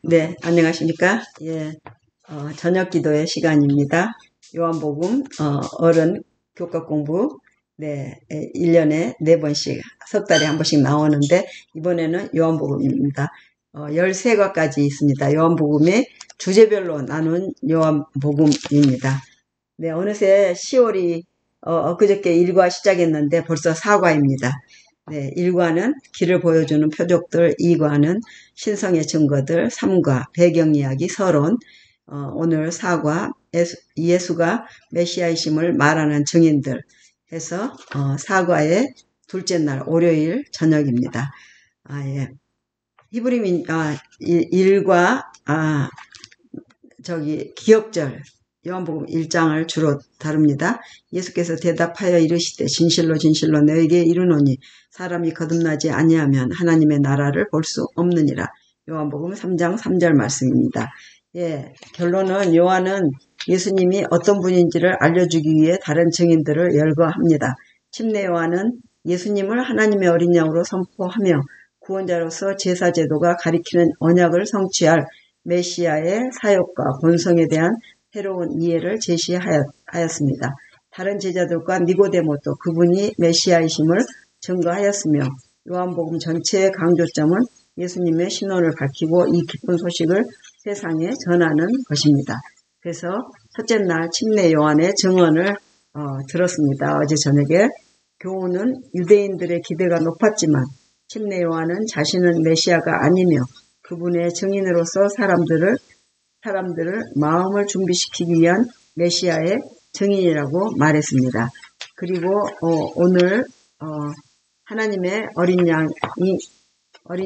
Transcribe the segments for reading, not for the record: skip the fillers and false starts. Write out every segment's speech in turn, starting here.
네, 안녕하십니까? 예, 저녁 기도의 시간입니다. 요한복음, 어른 교과 공부, 네, 1년에 4번씩, 석 달에 한 번씩 나오는데, 이번에는 요한복음입니다. 13과까지 있습니다. 요한복음의 주제별로 나눈 요한복음입니다. 네, 어느새 10월이, 엊그저께 1과 시작했는데 벌써 4과입니다. 네, 1과는 길을 보여주는 표적들, 2과는 신성의 증거들, 3과 배경이야기, 서론, 오늘 4과 예수가 메시아이심을 말하는 증인들 해서 4과의 둘째 날 월요일 저녁입니다. 예. 히브리 1과 기억절 요한복음 1장을 주로 다룹니다. 예수께서 대답하여 이르시되 진실로 진실로 너에게 이르노니 사람이 거듭나지 아니하면 하나님의 나라를 볼 수 없느니라. 요한복음 3장 3절 말씀입니다. 예, 결론은 요한은 예수님이 어떤 분인지를 알려주기 위해 다른 증인들을 열거합니다. 침례 요한은 예수님을 하나님의 어린 양으로 선포하며 구원자로서 제사제도가 가리키는 언약을 성취할 메시아의 사역과 본성에 대한 새로운 이해를 제시하였습니다. 다른 제자들과 니고데모도 그분이 메시아이심을 증거하였으며 요한복음 전체의 강조점은 예수님의 신원을 밝히고 이 기쁜 소식을 세상에 전하는 것입니다. 그래서 첫째 날 침례 요한의 증언을 들었습니다. 어제 저녁에 교훈은 유대인들의 기대가 높았지만 침례 요한은 자신은 메시아가 아니며 그분의 증인으로서 사람들을 마음을 준비시키기 위한 메시아의 증인이라고 말했습니다. 그리고 오늘 하나님의 어린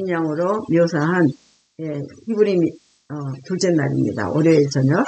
양으로 묘사한 히브리 둘째 날입니다. 월요일 저녁.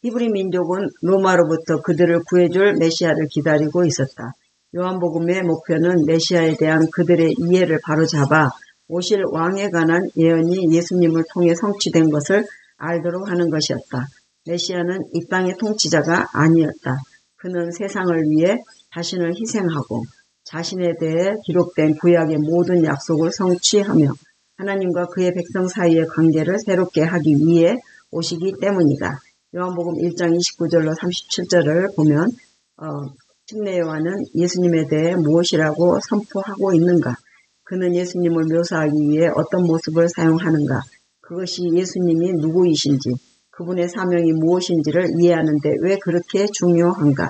히브리 민족은 로마로부터 그들을 구해줄 메시아를 기다리고 있었다. 요한복음의 목표는 메시아에 대한 그들의 이해를 바로잡아 오실 왕에 관한 예언이 예수님을 통해 성취된 것을 알도록 하는 것이었다. 메시아는 이 땅의 통치자가 아니었다. 그는 세상을 위해 자신을 희생하고 자신에 대해 기록된 구약의 모든 약속을 성취하며 하나님과 그의 백성 사이의 관계를 새롭게 하기 위해 오시기 때문이다. 요한복음 1장 29절로 37절을 보면 침례 요한은 예수님에 대해 무엇이라고 선포하고 있는가? 그는 예수님을 묘사하기 위해 어떤 모습을 사용하는가? 그것이 예수님이 누구이신지, 그분의 사명이 무엇인지를 이해하는 데 왜 그렇게 중요한가?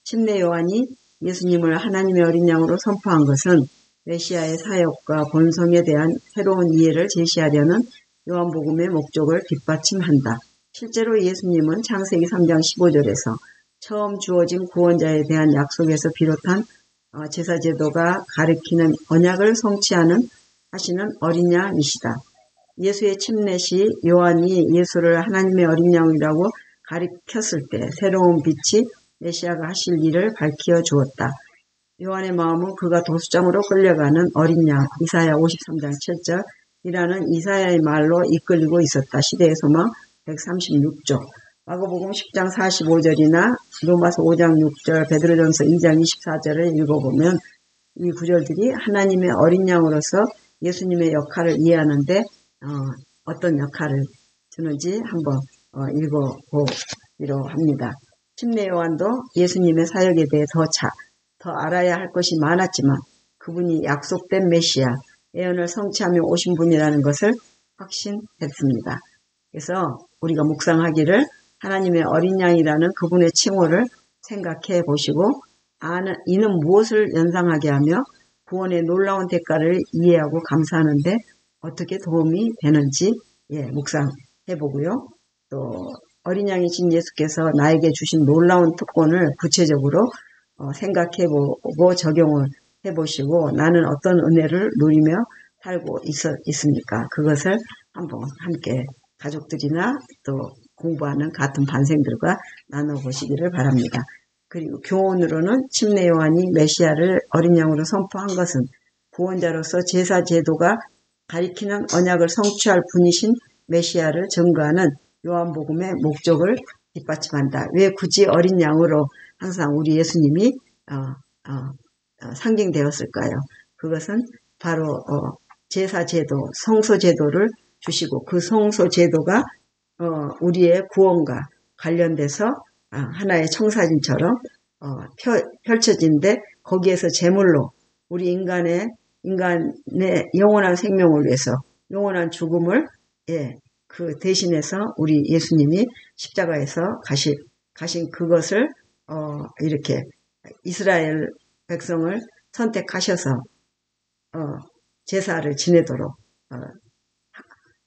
침례 요한이 예수님을 하나님의 어린 양으로 선포한 것은 메시아의 사역과 본성에 대한 새로운 이해를 제시하려는 요한복음의 목적을 뒷받침한다. 실제로 예수님은 창세기 3장 15절에서 처음 주어진 구원자에 대한 약속에서 비롯한 제사제도가 가리키는 언약을 하시는 어린 양이시다. 예수의 침례 시 요한이 예수를 하나님의 어린 양이라고 가리켰을 때 새로운 빛이 메시아가 하실 일을 밝혀 주었다. 요한의 마음은 그가 도수장으로 끌려가는 어린 양 이사야 53장 7절이라는 이사야의 말로 이끌리고 있었다. 시대의 소망 136조. 마가복음 10장 45절이나 로마서 5장 6절, 베드로전서 2장 24절을 읽어보면 이 구절들이 하나님의 어린 양으로서 예수님의 역할을 이해하는데 어떤 역할을 주는지 한번 읽어보기로 합니다. 침례 요한도 예수님의 사역에 대해 더 알아야 할 것이 많았지만 그분이 약속된 메시아, 예언을 성취하며 오신 분이라는 것을 확신했습니다. 그래서 우리가 묵상하기를 하나님의 어린 양이라는 그분의 칭호를 생각해 보시고 이는 무엇을 연상하게 하며 구원의 놀라운 대가를 이해하고 감사하는데 어떻게 도움이 되는지 묵상해 보고요. 또 어린 양이신 예수께서 나에게 주신 놀라운 특권을 구체적으로 생각해 보고 적용을 해 보시고 나는 어떤 은혜를 누리며 살고 있습니까? 그것을 한번 함께 가족들이나 또 공부하는 같은 반생들과 나눠보시기를 바랍니다. 그리고 교훈으로는 침례 요한이 메시아를 어린 양으로 선포한 것은 구원자로서 제사 제도가 가리키는 언약을 성취할 분이신 메시아를 증거하는 요한복음의 목적을 뒷받침한다. 왜 굳이 어린 양으로 항상 우리 예수님이 상징되었을까요? 그것은 바로 제사 제도, 성소 제도를 주시고 그 성소 제도가 우리의 구원과 관련돼서 하나의 청사진처럼 펼쳐진데 거기에서 제물로 우리 인간의 영원한 생명을 위해서 영원한 죽음을 그 대신해서 우리 예수님이 십자가에서 가신 그것을 이렇게 이스라엘 백성을 선택하셔서 제사를 지내도록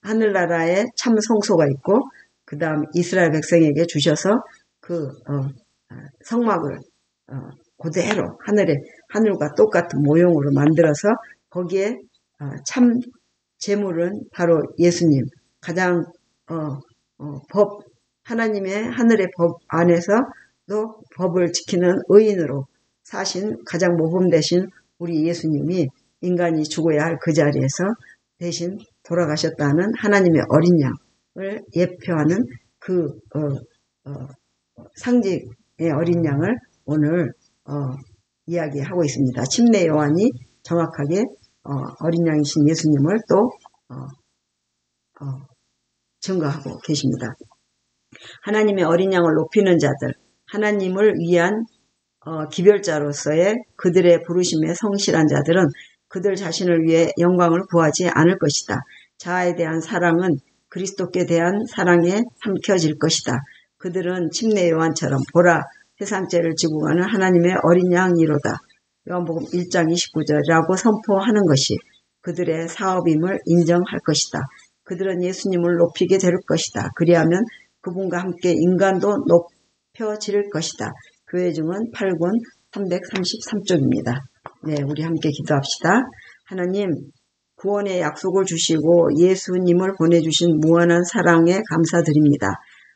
하늘나라에 참 성소가 있고 그 다음 이스라엘 백성에게 주셔서 그 성막을 그대로 하늘과 똑같은 모형으로 만들어서 거기에 참 제물은 바로 예수님 가장 하나님의 하늘의 법 안에서도 법을 지키는 의인으로 사신 가장 모범되신 우리 예수님이 인간이 죽어야 할 그 자리에서 대신 돌아가셨다는 하나님의 어린 양을 예표하는 그 상징의 어린 양을 오늘 이야기하고 있습니다. 침례 요한이 정확하게 어린 양이신 예수님을 또 증거하고 계십니다. 하나님의 어린 양을 높이는 자들, 하나님을 위한 기별자로서의 그들의 부르심에 성실한 자들은 그들 자신을 위해 영광을 구하지 않을 것이다. 자아에 대한 사랑은 그리스도께 대한 사랑에 삼켜질 것이다. 그들은 침례 요한처럼 보라 세상죄를 지고 가는 하나님의 어린 양이로다. 요한복음 1장 29절이라고 선포하는 것이 그들의 사업임을 인정할 것이다. 그들은 예수님을 높이게 될 것이다. 그리하면 그분과 함께 인간도 높여질 것이다. 교회 중은 8권 333쪽입니다. 네, 우리 함께 기도합시다. 하나님, 구원의 약속을 주시고 예수님을 보내주신 무한한 사랑에 감사드립니다.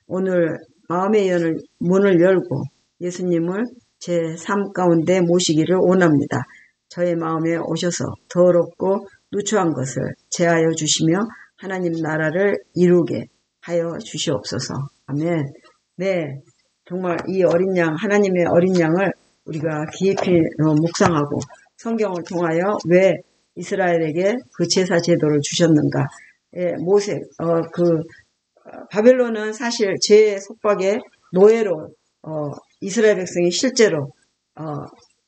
오늘 마음의 문을 열고 예수님을 제 삶 가운데 모시기를 원합니다. 저의 마음에 오셔서 더럽고 누추한 것을 제하여 주시며 하나님 나라를 이루게 하여 주시옵소서. 아멘. 네, 정말 이 어린 양, 하나님의 어린 양을 우리가 깊이 묵상하고 성경을 통하여 왜 이스라엘에게 그 제사 제도를 주셨는가. 모세, 바벨론은 사실 죄의 속박의 노예로, 이스라엘 백성이 실제로,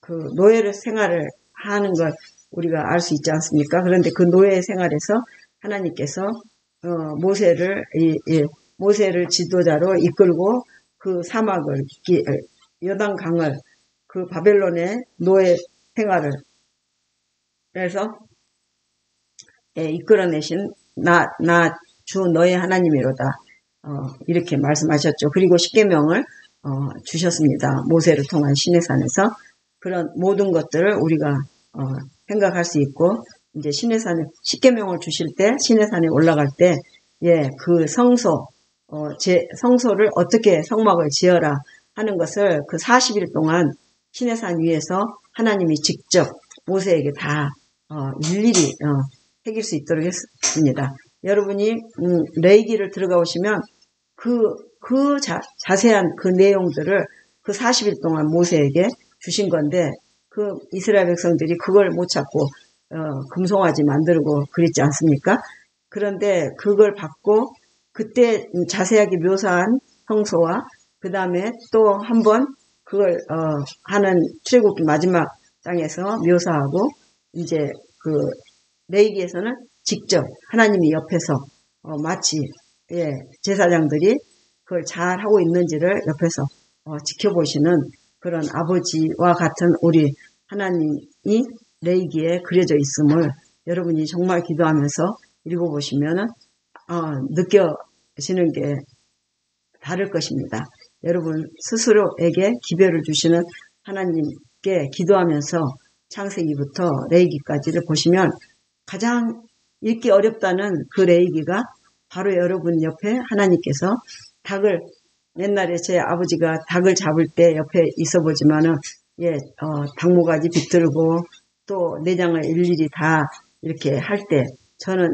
그 노예 생활을 하는 걸 우리가 알 수 있지 않습니까? 그런데 그 노예 생활에서 하나님께서, 모세를 지도자로 이끌고 그 사막을, 요단강을 그 바벨론의 노예 생활을 해서 이끌어내신 주 너의 하나님이로다. 이렇게 말씀하셨죠. 그리고 십계명을 주셨습니다. 모세를 통한 시내산에서 그런 모든 것들을 우리가 생각할 수 있고 이제 시내산에 십계명을 주실 때 시내산에 올라갈 때 그 성소를 어떻게 성막을 지어라 하는 것을 그 40일 동안 시내산 위에서 하나님이 직접 모세에게 다 일일이 새길 수 있도록 했습니다. 여러분이 레위기를 들어가 보시면 자세한 그 내용들을 그 40일 동안 모세에게 주신 건데 그 이스라엘 백성들이 그걸 못 찾고 금송아지 만들고 그랬지 않습니까? 그런데 그걸 받고 그때 자세하게 묘사한 성소와 그 다음에 또 한 번 그걸 하는 출애굽기 마지막 장에서 묘사하고 이제 그 레위기에서는 직접 하나님이 옆에서 마치 제사장들이 그걸 잘 하고 있는지를 옆에서 지켜보시는 그런 아버지와 같은 우리 하나님이 레위기에 그려져 있음을 여러분이 정말 기도하면서 읽어보시면은 느껴지는 게 다를 것입니다. 여러분 스스로에게 기별을 주시는 하나님께 기도하면서 창세기부터 레위기까지를 보시면 가장 읽기 어렵다는 그 레위기가 바로 여러분 옆에 하나님께서 옛날에 제 아버지가 닭을 잡을 때 옆에 있어 보지만은 닭모가지 비틀고 또 내장을 일일이 다 이렇게 할 때 저는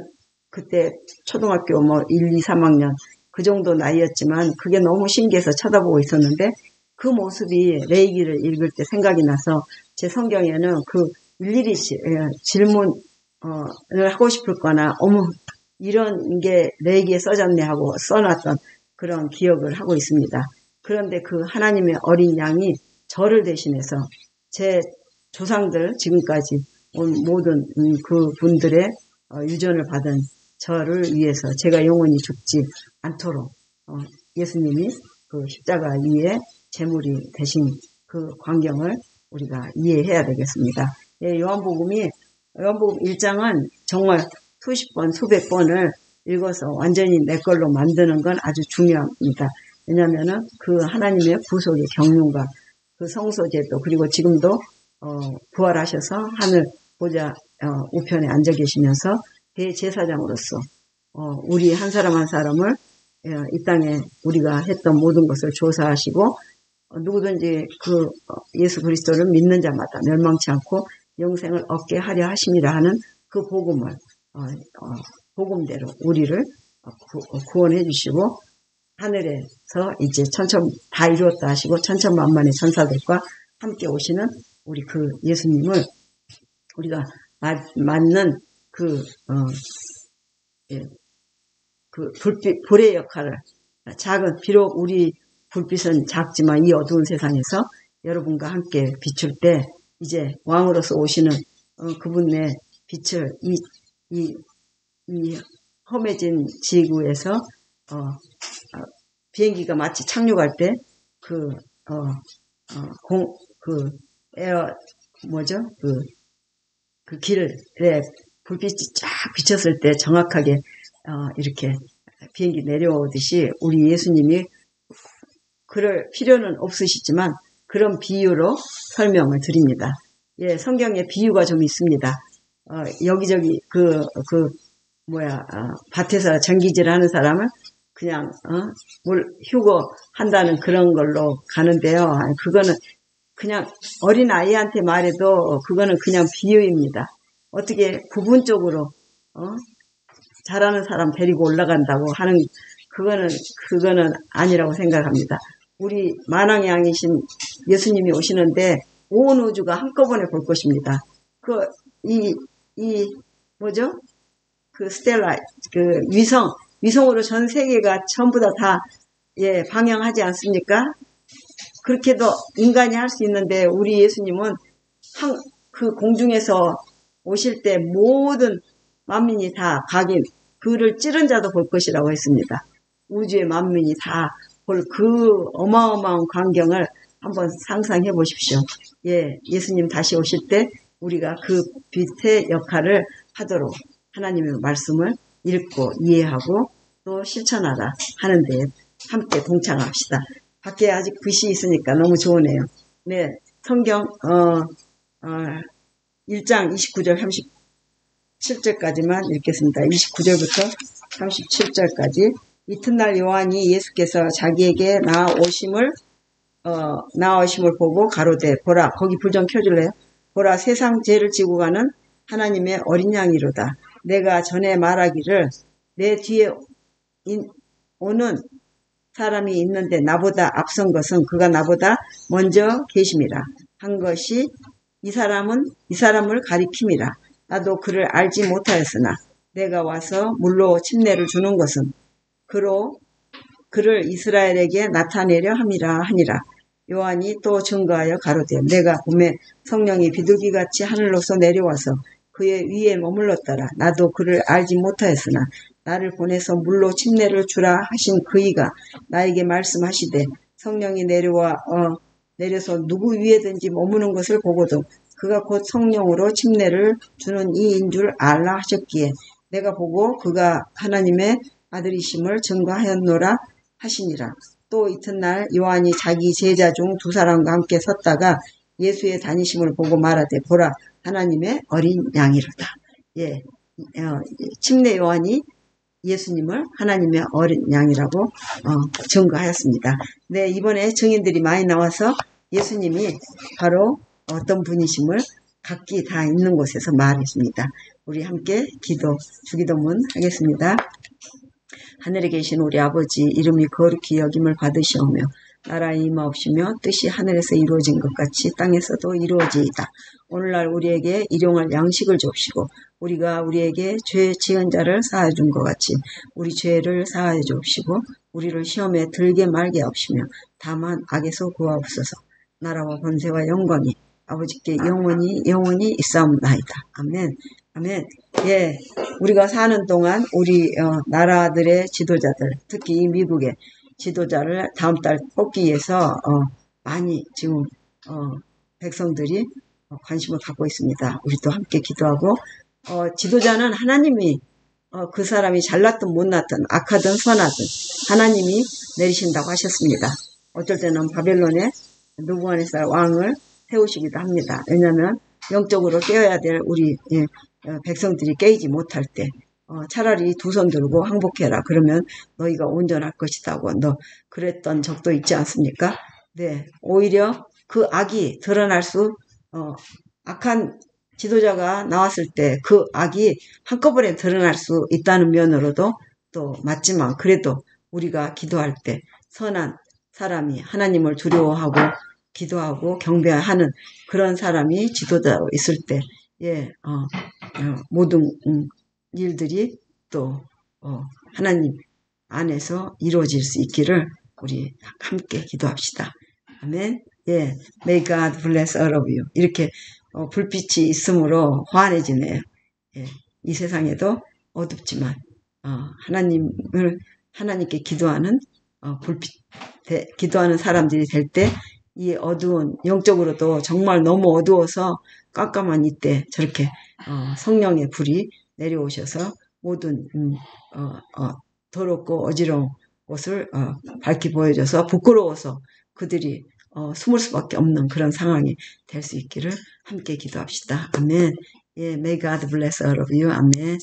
그때 초등학교 1, 2, 3학년 그 정도 나이였지만 그게 너무 신기해서 쳐다보고 있었는데 그 모습이 레위기를 읽을 때 생각이 나서 제 성경에는 그 일일이 질문을 하고 싶을 거나 어머 이런 게 내게 써졌네 하고 써놨던 그런 기억을 하고 있습니다. 그런데 그 하나님의 어린 양이 저를 대신해서 제 조상들 지금까지 온 모든 그 분들의 유전을 받은 저를 위해서 제가 영원히 죽지 않도록 예수님이 그 십자가 위에 제물이 되신 그 광경을 우리가 이해해야 되겠습니다. 예, 요한복음 1장은 정말 수십 번, 수백 번을 읽어서 완전히 내 걸로 만드는 건 아주 중요합니다. 왜냐하면은 그 하나님의 구속의 경륜과 그 성소제도 그리고 지금도 부활하셔서 하늘 보좌 우편에 앉아 계시면서 대제사장으로서 우리 한 사람 한 사람을 이 땅에 우리가 했던 모든 것을 조사하시고 누구든지 그 예수 그리스도를 믿는 자마다 멸망치 않고 영생을 얻게 하려 하심이라 하는 그 복음을 복음대로 우리를 구원해 주시고 하늘에서 이제 다 이루었다 하시고 천천만만의 천사들과 함께 오시는 우리 그 예수님을 우리가 맞는 그 불의 역할을 비록 우리 불빛은 작지만 이 어두운 세상에서 여러분과 함께 비출 때 이제 왕으로서 오시는 그분의 빛을 이 험해진 지구에서 비행기가 마치 착륙할 때 그 길에 불빛이 쫙 비쳤을 때 정확하게 이렇게 비행기 내려오듯이 우리 예수님이 그럴 필요는 없으시지만 그런 비유로 설명을 드립니다. 예, 성경에 비유가 좀 있습니다. 여기저기 밭에서 전기질 하는 사람은 그냥 휴거 한다는 그런 걸로 가는데요. 그거는 그냥 어린 아이한테 말해도 그거는 그냥 비유입니다. 어떻게 부분적으로 잘하는 사람 데리고 올라간다고 하는 그거는 아니라고 생각합니다. 우리 만왕의 양이신 예수님이 오시는데 온 우주가 한꺼번에 볼 것입니다. 그 스텔라, 그 위성으로 전 세계가 전부 다 방영하지 않습니까? 그렇게도 인간이 할 수 있는데 우리 예수님은 그 공중에서 오실 때 모든 만민이 다 그를 찌른 자도 볼 것이라고 했습니다. 우주의 만민이 다 볼 그 어마어마한 광경을 한번 상상해 보십시오. 예, 예수님 다시 오실 때 우리가 그 빛의 역할을 하도록 하나님의 말씀을 읽고 이해하고 또 실천하라 하는데 함께 동참합시다. 밖에 아직 빛이 있으니까 너무 좋으네요. 네, 성경 1장 29절 37절까지만 읽겠습니다. 29절부터 37절까지. 이튿날 요한이 예수께서 자기에게 나아오심을 보고 가로되 보라, 거기 불 좀 켜줄래요? 보라, 세상 죄를 지고 가는 하나님의 어린 양이로다. 내가 전에 말하기를 내 뒤에 오는 사람이 있는데 나보다 앞선 것은 그가 나보다 먼저 계심이라 한 것이 이 사람을 가리킴이라. 나도 그를 알지 못하였으나 내가 와서 물로 침례를 주는 것은 그를 이스라엘에게 나타내려 함이라 하니라. 요한이 또 증거하여 가로되 내가 봄에 성령이 비둘기같이 하늘로서 내려와서 그의 위에 머물렀더라. 나도 그를 알지 못하였으나 나를 보내서 물로 침례를 주라 하신 그이가 나에게 말씀하시되 성령이 내려서 누구 위에든지 머무는 것을 보고도 그가 곧 성령으로 침례를 주는 이인 줄 알라 하셨기에 내가 보고 그가 하나님의 아들이심을 증거하였노라 하시니라. 또 이튿날 요한이 자기 제자 중 두 사람과 함께 섰다가 예수의 다니심을 보고 말하되 보라, 하나님의 어린 양이로다. 예, 침례 요한이 예수님을 하나님의 어린 양이라고 증거하였습니다. 네, 이번에 증인들이 많이 나와서 예수님이 바로 어떤 분이심을 각기 다 있는 곳에서 말했습니다. 우리 함께 주기도문 하겠습니다. 하늘에 계신 우리 아버지, 이름이 거룩히 여김을 받으시오며 나라의 임하옵시며 뜻이 하늘에서 이루어진 것 같이 땅에서도 이루어지이다. 오늘날 우리에게 일용할 양식을 주옵시고 우리가 우리에게 죄 지은 자를 사하여 준 것 같이 우리 죄를 사하여 주옵시고 우리를 시험에 들게 말게 하옵시며 다만 악에서 구하옵소서. 나라와 권세와 영광이 아버지께 영원히 있사옵나이다. 아멘. 아멘. 예, 우리가 사는 동안 우리 나라들의 지도자들, 특히 이 미국의 지도자를 다음 달 뽑기 위해서 많이 지금 백성들이 관심을 갖고 있습니다. 우리도 함께 기도하고 지도자는 하나님이 그 사람이 잘났든 못났든 악하든 선하든 하나님이 내리신다고 하셨습니다. 어쩔 때는 바벨론의 느부갓네살 왕을 세우시기도 합니다. 왜냐하면 영적으로 깨어야 될 우리 백성들이 깨이지 못할 때 차라리 두 손 들고 항복해라. 그러면 너희가 온전할 것이다고 그랬던 적도 있지 않습니까? 네, 오히려 그 악이 드러날 악한 지도자가 나왔을 때 그 악이 한꺼번에 드러날 수 있다는 면으로도 또 맞지만 그래도 우리가 기도할 때 선한 사람이 하나님을 두려워하고 기도하고 경배하는 그런 사람이 지도자로 있을 때 모든 일들이 또 하나님 안에서 이루어질 수 있기를 우리 함께 기도합시다. 아멘. 예, May God bless all of you. 이렇게 불빛이 있음으로 환해지네요. 예, 이 세상에도 어둡지만 하나님께 기도하는 기도하는 사람들이 될 때 이 어두운 영적으로도 정말 너무 어두워서 깜깜한 이때 저렇게 성령의 불이 내려오셔서 모든 더럽고 어지러운 곳을 밝히 보여줘서 부끄러워서 그들이 숨을 수밖에 없는 그런 상황이 될 수 있기를 함께 기도합시다. 아멘. 예, May God bless all of you. 아멘.